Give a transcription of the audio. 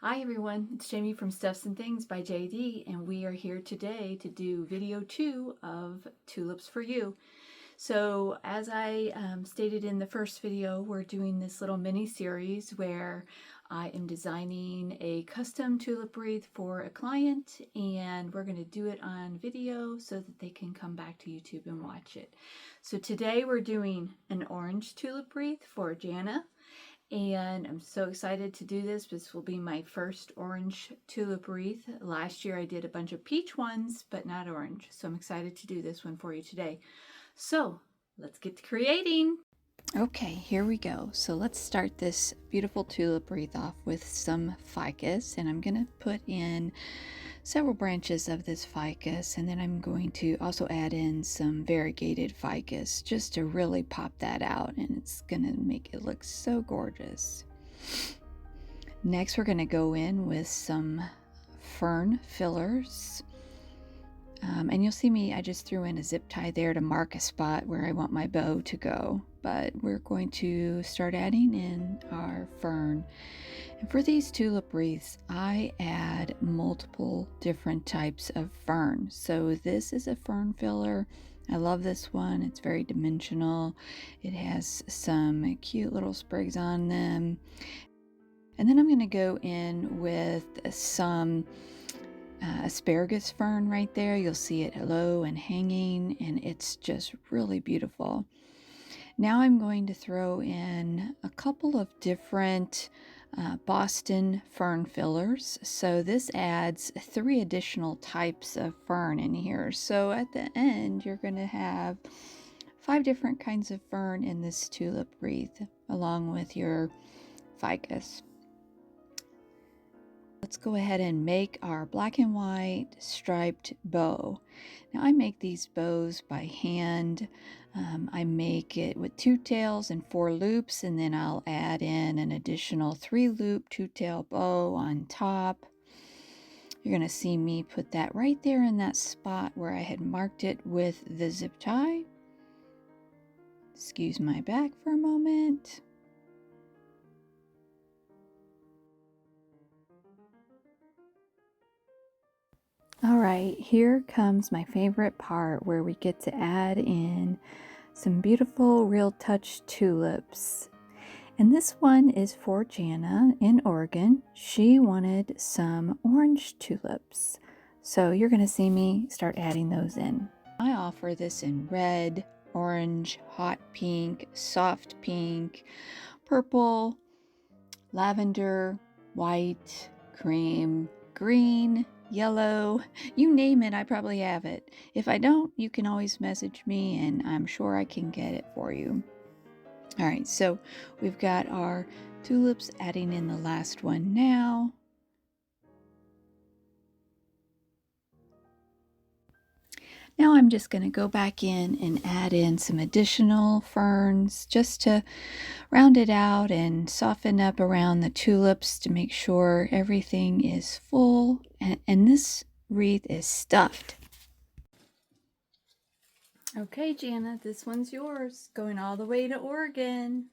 Hi everyone, it's Jamie from Stuffs and Things by JD, and we are here today to do video 2 of Tulips for You. So as I stated in the first video, we're doing this little mini series where I am designing a custom tulip wreath for a client, and we're going to do it on video so that they can come back to YouTube and watch it. So today we're doing an orange tulip wreath for Jana. And I'm so excited to do this. This will be my first orange tulip wreath. Last year I did a bunch of peach ones, but not orange. So I'm excited to do this one for you today. So let's get to creating. Okay, here we go. So let's start this beautiful tulip wreath off with some ficus, and I'm going to put in several branches of this ficus, and then I'm going to also add in some variegated ficus just to really pop that out, and it's going to make it look so gorgeous. Next, we're going to go in with some fern fillers. And you'll see me, I just threw in a zip tie there to mark a spot where I want my bow to go. But we're going to start adding in our fern. And for these tulip wreaths, I add multiple different types of fern. So this is a fern filler. I love this one. It's very dimensional. It has some cute little sprigs on them. And then I'm going to go in with some asparagus fern right there. You'll see it low and hanging, and it's just really beautiful. Now I'm going to throw in a couple of different Boston fern fillers. So this adds 3 additional types of fern in here. So at the end, you're going to have 5 different kinds of fern in this tulip wreath, along with your ficus. Let's go ahead and make our black and white striped bow. Now I make these bows by hand. I make it with 2 tails and 4 loops, and then I'll add in an additional 3 loop 2-tail bow on top. You're going to see me put that right there in that spot where I had marked it with the zip tie. Excuse my back for a moment. All right, here comes my favorite part where we get to add in some beautiful Real Touch tulips. And this one is for Jana in Oregon. She wanted some orange tulips. So you're going to see me start adding those in. I offer this in red, orange, hot pink, soft pink, purple, lavender, white, cream, green, yellow, you name it, I probably have it. If I don't, you can always message me and I'm sure I can get it for you. All right, so we've got our tulips, adding in the last one now. Now I'm just going to go back in and add in some additional ferns just to round it out and soften up around the tulips to make sure everything is full. And this wreath is stuffed. Okay, Jana, this one's yours, going all the way to Oregon.